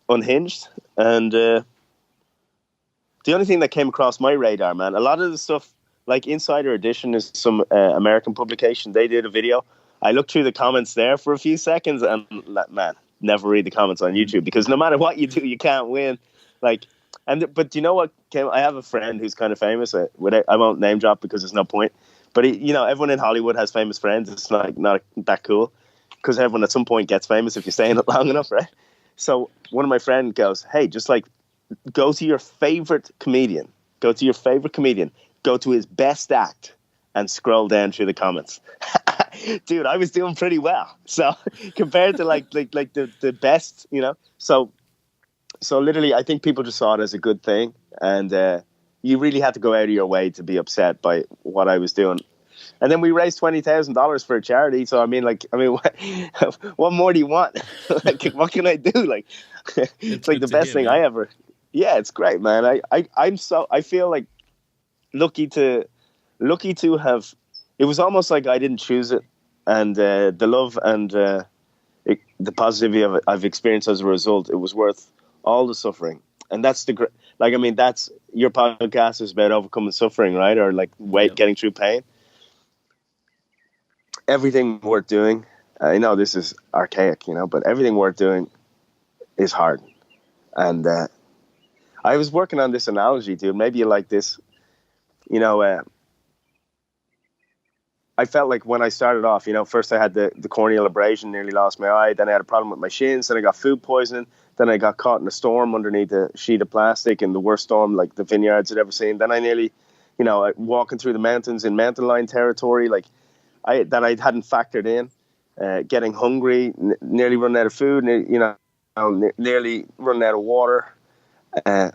unhinged, and the only thing that came across my radar, man, a lot of the stuff like Insider Edition is some American publication. They did a video. I looked through the comments there for a few seconds, and man, never read the comments on YouTube, because no matter what you do, you can't win. Like, but do you know what? I have a friend who's kind of famous. I won't name drop because there's no point. But everyone in Hollywood has famous friends. It's not that cool, because everyone at some point gets famous if you stay in it long enough, right? So one of my friends goes, "Hey, just like go to your favorite comedian. Go to your favorite comedian. Go to his best act and scroll down through the comments." Dude, I was doing pretty well. So compared to like the best, So literally, I think people just saw it as a good thing, and you really had to go out of your way to be upset by what I was doing. And then we raised $20,000 for a charity. So what more do you want? Like, what can I do? Like, it's like the best thing I ever. Yeah, it's great, man. I feel like lucky to have. It was almost like I didn't choose it, and the love and the positivity of it I've experienced as a result. It was worth all the suffering. And that's that's your podcast is about overcoming suffering, right? Or like getting through pain. Everything worth doing. I know this is archaic, but everything worth doing is hard. And I was working on this analogy, dude. Maybe you like this. I felt like when I started off, first I had the corneal abrasion, nearly lost my eye. Then I had a problem with my shins. Then I got food poisoning. Then I got caught in a storm underneath a sheet of plastic, in the worst storm like the vineyards had ever seen. Then I nearly, walking through the mountains in mountain lion territory, like I hadn't factored in. Getting hungry, nearly running out of food, nearly running out of water.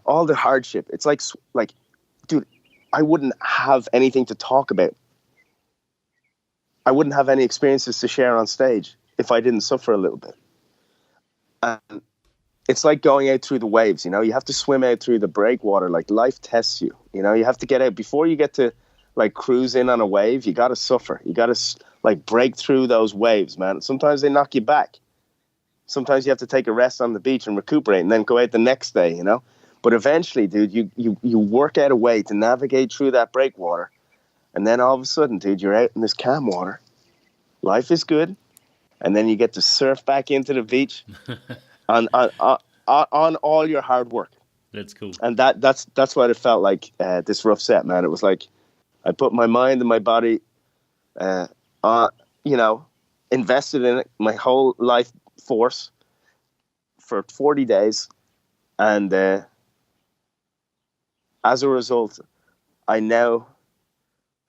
All the hardship. It's like, dude, I wouldn't have anything to talk about. I wouldn't have any experiences to share on stage if I didn't suffer a little bit. And it's like going out through the waves, you have to swim out through the breakwater. Like, life tests you, you have to get out before you get to like cruise in on a wave. You got to suffer. You got to like break through those waves, man. Sometimes they knock you back. Sometimes you have to take a rest on the beach and recuperate and then go out the next day, But eventually, dude, you work out a way to navigate through that breakwater. And then all of a sudden, dude, you're out in this calm water. Life is good. And then you get to surf back into the beach on all your hard work. That's cool. And that's what it felt like, this rough set, man. It was like I put my mind and my body, invested in it, my whole life force for 40 days. And as a result, I now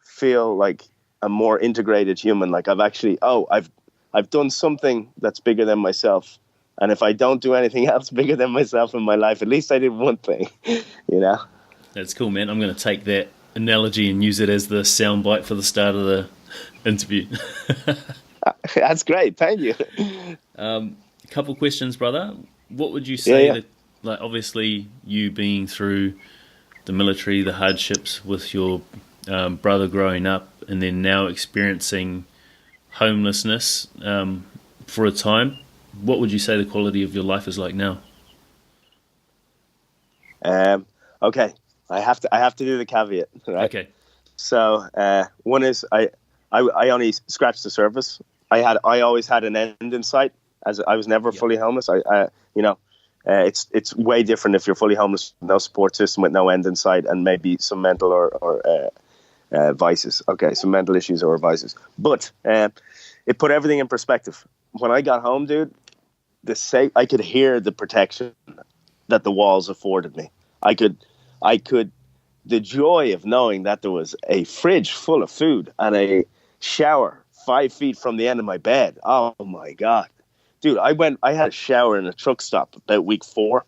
feel like a more integrated human. Like I've done something that's bigger than myself. And if I don't do anything else bigger than myself in my life, at least I did one thing, That's cool, man. I'm going to take that analogy and use it as the soundbite for the start of the interview. That's great. Thank you. A couple questions, brother. What would you say that, like, obviously you being through the military, the hardships with your brother growing up, and then now experiencing homelessness for a time, what would you say the quality of your life is like now? Okay, I have to do the caveat, right? Okay. So one is I only scratched the surface. I always had an end in sight, as I was never fully homeless. It's way different if you're fully homeless, no support system, with no end in sight, and maybe some mental or vices. Okay, some mental issues or vices. But it put everything in perspective. When I got home, dude, I could hear the protection that the walls afforded me. I could, the joy of knowing that there was a fridge full of food and a shower 5 feet from the end of my bed. Oh my God. Dude, I had a shower in a truck stop about week 4.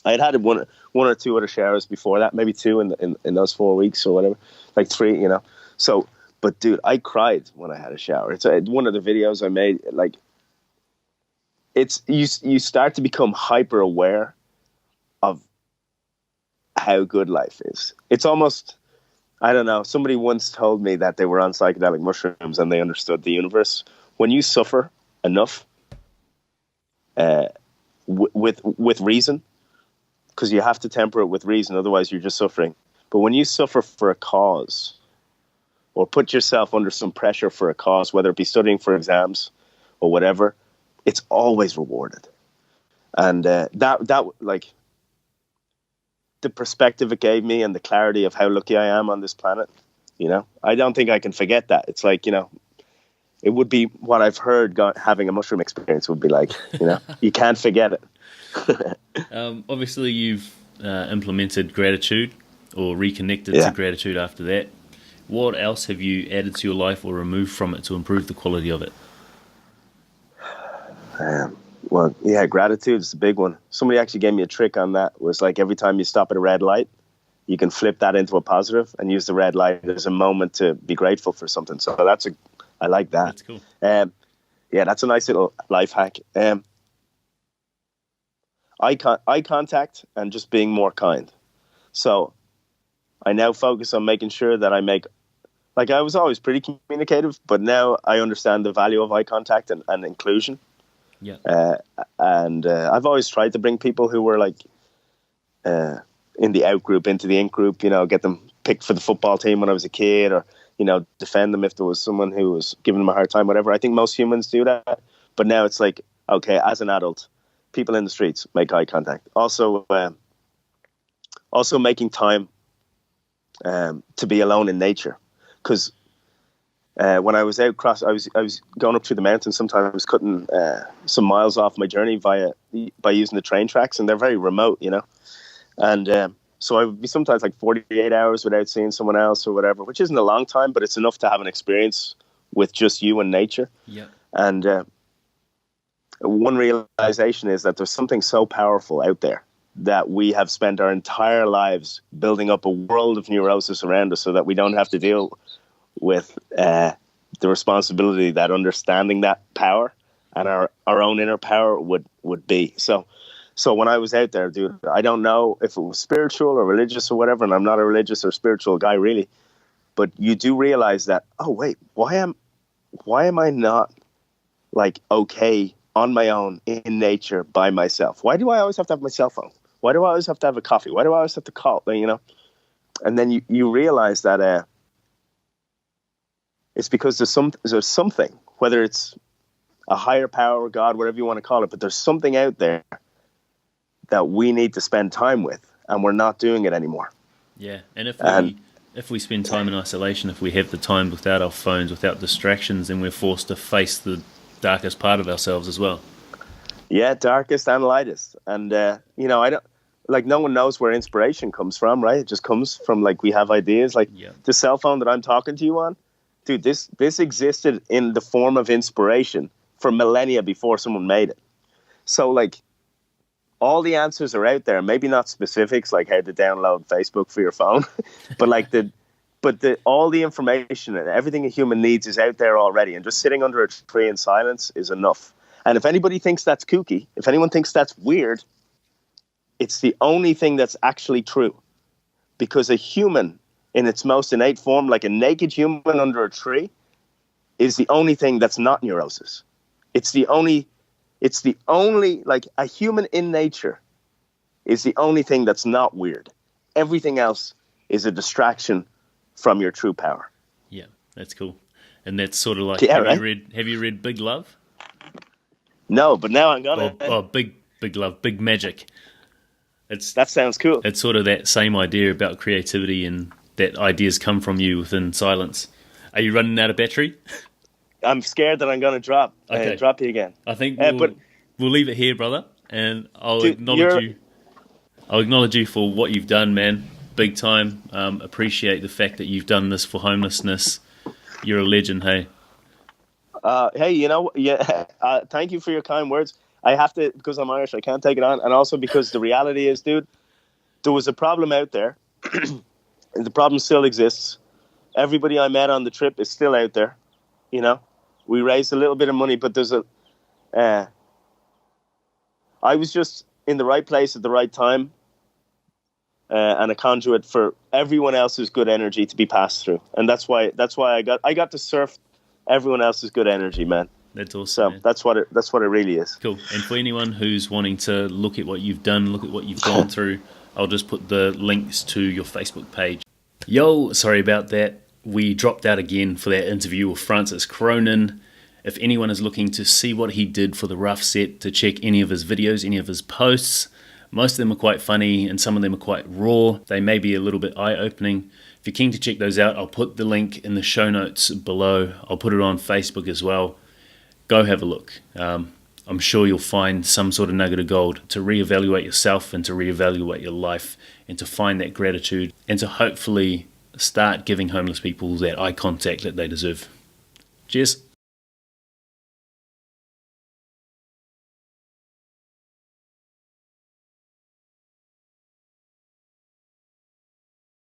I had one or two other showers before that, maybe 2 in those 4 weeks or whatever, like 3, So, but dude, I cried when I had a shower. It's one of the videos I made. Like, it's you start to become hyper aware of how good life is. It's almost, I don't know. Somebody once told me that they were on psychedelic mushrooms and they understood the universe. When you suffer enough, with reason, because you have to temper it with reason, otherwise you're just suffering. But when you suffer for a cause, or put yourself under some pressure for a cause, whether it be studying for exams or whatever, it's always rewarded. And that like the perspective it gave me and the clarity of how lucky I am on this planet, I don't think I can forget that. It's like, it would be what I've heard having a mushroom experience would be like, you can't forget it. Obviously, you've implemented gratitude or reconnected to gratitude after that. What else have you added to your life or removed from it to improve the quality of it? Well, yeah, gratitude is the big one. Somebody actually gave me a trick on that. It was like every time you stop at a red light, you can flip that into a positive and use the red light as a moment to be grateful for something. So I like that. That's cool. Yeah, that's a nice little life hack. Eye contact and just being more kind. So I now focus on making sure that I make, like I was always pretty communicative, but now I understand the value of eye contact and inclusion. Yeah. And I've always tried to bring people who were like in the out group into the in group, get them picked for the football team when I was a kid, or, defend them if there was someone who was giving them a hard time, whatever. I think most humans do that. But now it's like, okay, as an adult, people in the streets make eye contact. Also making time to be alone in nature. Because when I was out I was going up through the mountains. Sometimes I was cutting some miles off my journey by using the train tracks, and they're very remote, And so I would be sometimes like 48 hours without seeing someone else or whatever, which isn't a long time, but it's enough to have an experience with just you and nature. Yeah. And one realization is that there's something so powerful out there that we have spent our entire lives building up a world of neurosis around us so that we don't have to deal with the responsibility that understanding that power and our own inner power would be. So when I was out there, dude, I don't know if it was spiritual or religious or whatever, and I'm not a religious or spiritual guy really, but you do realize that, oh wait, why am I not like okay on my own in nature by myself? Why do I always have to have my cell phone? Why do I always have to have a coffee? Why do I always have to call? And then you realize that it's because there's something, whether it's a higher power or God, whatever you want to call it, but there's something out there that we need to spend time with, and we're not doing it anymore. Yeah, and if we spend time in isolation, if we have the time without our phones, without distractions, then we're forced to face the darkest part of ourselves as well. Yeah, darkest and lightest. And, I don't, like, no one knows where inspiration comes from, right? It just comes from, like, we have ideas. Like, the cell phone that I'm talking to you on, dude, this existed in the form of inspiration for millennia before someone made it. So, like, all the answers are out there. Maybe not specifics, like how to download Facebook for your phone, but like all the information and everything a human needs is out there already. And just sitting under a tree in silence is enough. And if anybody thinks that's kooky, if anyone thinks that's weird, it's the only thing that's actually true. Because a human in its most innate form, like a naked human under a tree, is the only thing that's not neurosis. It's the only, like a human in nature is the only thing that's not weird. Everything else is a distraction from your true power. Yeah, that's cool. And that's sort of like, have you read Big Love? No, but now I'm gonna. Big Love, Big Magic. That sounds cool. It's sort of that same idea about creativity and that ideas come from you within silence. Are you running out of battery? I'm scared that I'm going to drop you again. I think we'll leave it here, brother, and I'll acknowledge you. I'll acknowledge you for what you've done, man. Big time. Appreciate the fact that you've done this for homelessness. You're a legend, hey. Hey, thank you for your kind words. I have to, because I'm Irish, I can't take it on. And also because the reality is, dude, there was a problem out there. And the problem still exists. Everybody I met on the trip is still out there. We raised a little bit of money, but there's I was just in the right place at the right time, and a conduit for everyone else's good energy to be passed through. And that's why I got to surf everyone else's good energy, man. That's awesome. So man. that's what it really is. Cool. And for anyone who's wanting to look at what you've done, look at what you've gone through, I'll just put the links to your Facebook page. Yo, sorry about that. we dropped out again for that interview with Francis Cronin. If anyone is looking to see what he did for the rough set, to check any of his videos, any of his posts, most of them are quite funny and some of them are quite raw. They may be a little bit eye-opening. If you're keen to check those out, I'll put the link in the show notes below. I'll put it on Facebook as well. Go have a look. I'm sure you'll find some sort of nugget of gold to reevaluate yourself and to reevaluate your life and to find that gratitude and to hopefully start giving homeless people that eye contact that they deserve. Cheers.